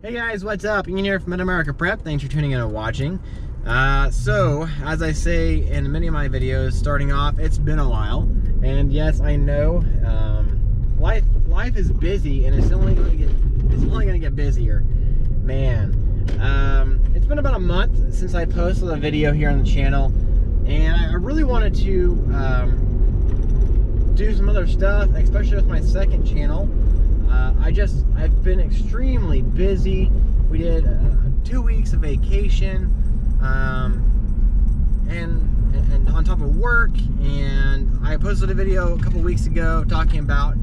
Hey guys, what's up? Ian here from Mid-America Prep. Thanks for tuning in and watching. So, as I say in many of my videos, starting off, it's been a while. And yes, I know, life is busy and it's only going to get busier. Man, it's been about a month since I posted a video here on the channel. And I really wanted to do some other stuff, especially with my second channel. I've been extremely busy. We did 2 weeks of vacation, and on top of work, and I posted a video a couple weeks ago talking about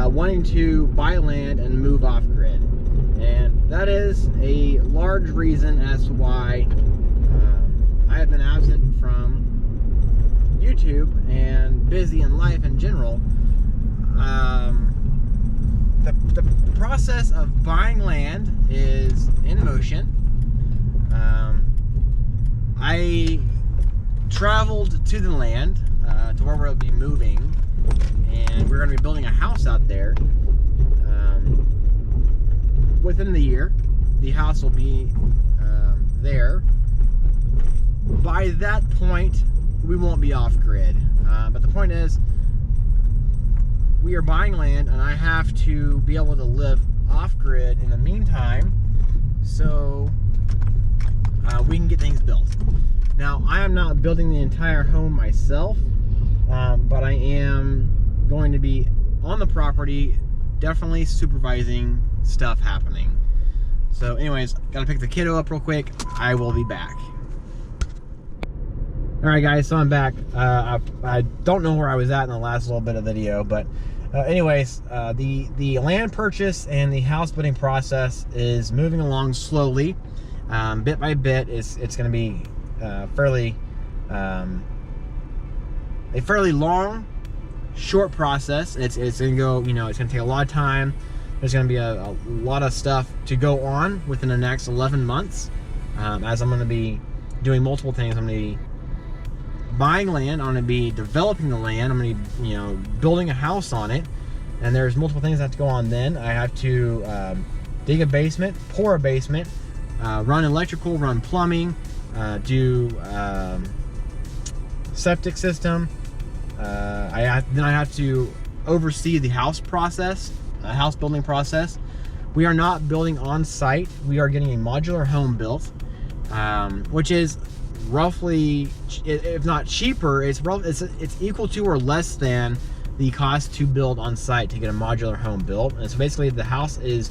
wanting to buy land and move off grid, and that is a large reason as to why I have been absent from YouTube and busy in life in general. The process of buying land is in motion. I traveled to the land, to where we'll be moving, and we're going to be building a house out there. Within the year, the house will be there. By that point, we won't be off grid. But the point is, we are buying land, and I have to be able to live off grid in the meantime, so we can get things built. Now, I am not building the entire home myself, but I am going to be on the property, definitely supervising stuff happening. So anyways, gotta pick the kiddo up real quick. I will be back. Alright guys, so I'm back. I don't know where I was at in the last little bit of video, but anyways, the land purchase and the house building process is moving along slowly, bit by bit. It's going to be a fairly long, short process. It's going to go, it's going to take a lot of time. There's going to be a lot of stuff to go on within the next 11 months, as I'm going to be doing multiple things. I'm going to be buying land, I'm going to be developing the land, I'm going to be, building a house on it, and there's multiple things that have to go on then. I have to dig a basement, pour a basement, run electrical, run plumbing, do septic system. Then I have to oversee the house process, house building process. We are not building on site. We are getting a modular home built, which is roughly, if not cheaper, it's equal to or less than the cost to build on site to get a modular home built. And so basically the house is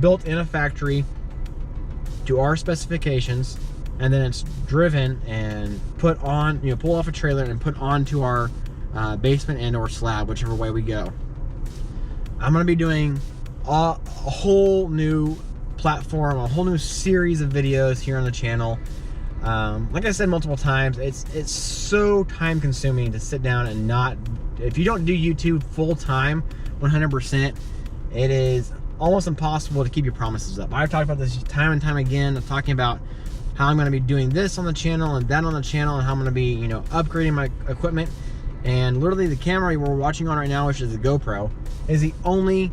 built in a factory to our specifications, and then it's driven and put on, pull off a trailer and put onto our basement and or slab, whichever way we go. I'm going to be doing a whole new platform, a whole new series of videos here on the channel. Like I said multiple times, it's so time consuming to sit down and if you don't do YouTube full time 100%, it is almost impossible to keep your promises up. I've talked about this time and time again. I'm talking about how I'm going to be doing this on the channel and that on the channel, and how I'm going to be upgrading my equipment. And literally the camera we're watching on right now, which is the GoPro, is the only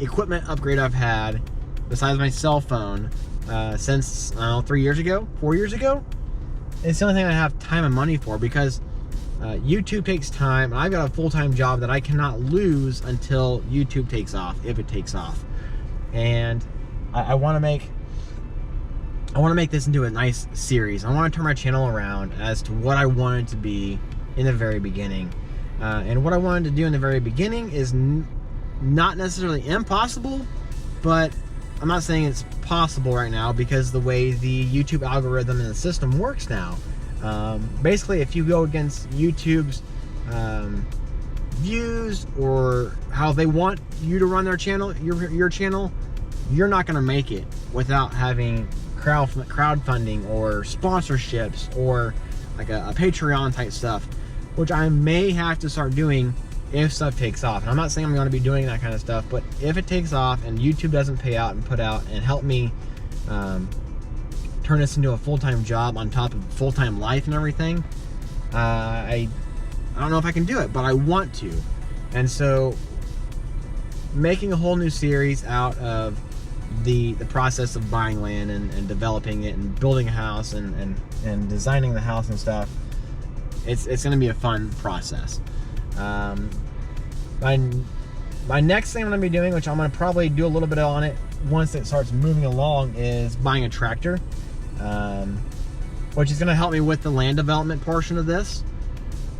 equipment upgrade I've had besides my cell phone since 3 years ago, 4 years ago. It's the only thing I have time and money for, because YouTube takes time, and I've got a full-time job that I cannot lose until YouTube takes off, if it takes off. And I want to make this into a nice series. I want to turn my channel around as to what I wanted to be in the very beginning. And what I wanted to do in the very beginning is not necessarily impossible, but I'm not saying it's possible right now, because the way the YouTube algorithm and the system works now. Basically, if you go against YouTube's views or how they want you to run their channel, your channel, you're not going to make it without having crowdfunding or sponsorships or like a Patreon type stuff, which I may have to start doing if stuff takes off. And I'm not saying I'm going to be doing that kind of stuff, but if it takes off and YouTube doesn't pay out and put out and help me turn this into a full-time job on top of full-time life and everything, I don't know if I can do it, but I want to. And so making a whole new series out of the process of buying land and developing it and building a house and designing the house and stuff. It's going to be a fun process. My next thing I'm going to be doing, which I'm going to probably do a little bit on it once it starts moving along, is buying a tractor, which is going to help me with the land development portion of this.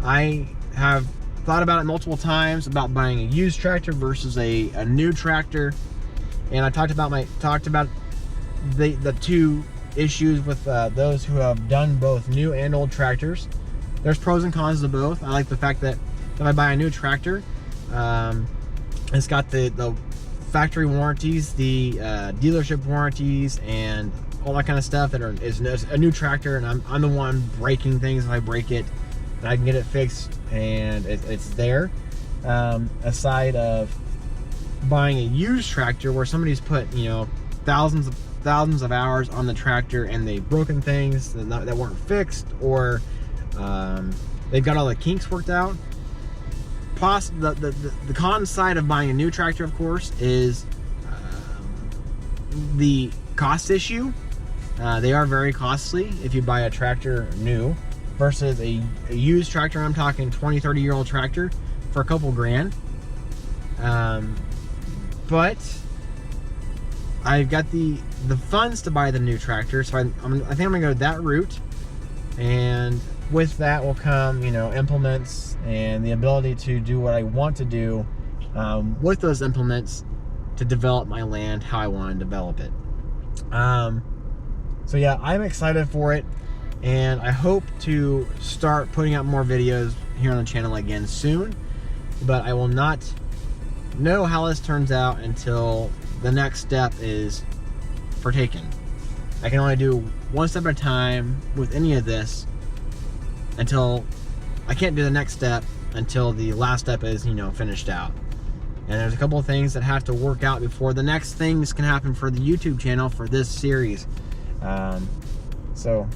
I have thought about it multiple times about buying a used tractor versus a new tractor, and I talked about the two issues with those who have done both new and old tractors. There's pros and cons to both. I like the fact that if I buy a new tractor, it's got the factory warranties, the dealership warranties, and all that kind of stuff that is a new tractor, and I'm the one breaking things if I break it, and I can get it fixed, and it's there. Aside of buying a used tractor where somebody's put, thousands of hours on the tractor, and they've broken things that weren't fixed, or they've got all the kinks worked out. The con side of buying a new tractor, of course, is the cost issue. They are very costly if you buy a tractor new versus a used tractor. I'm talking 20-30 year old tractor for a couple grand. But I've got the funds to buy the new tractor, so I think I'm gonna go that route, and with that will come, implements and the ability to do what I want to do with those implements to develop my land how I want to develop it. So yeah, I'm excited for it, and I hope to start putting out more videos here on the channel again soon, but I will not know how this turns out until the next step is partaken. I can only do one step at a time with any of this until I can't do the next step until the last step is, finished out. And there's a couple of things that have to work out before the next things can happen for the YouTube channel for this series. So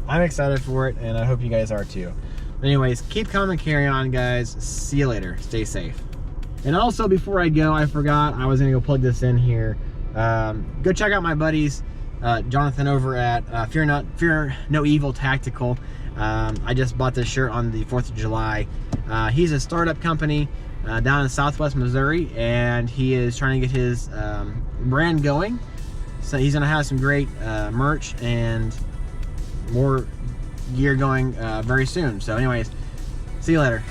I'm excited for it, and I hope you guys are too. Anyways, keep calm and carry on, guys. See you later. Stay safe. And also, before I go, I forgot I was gonna go plug this in here. Go check out my buddies, Jonathan over at Fear No Evil Tactical. I just bought this shirt on the 4th of July. He's a startup company down in Southwest Missouri, and he is trying to get his brand going. So he's gonna have some great merch and more gear going very soon. So anyways, see you later.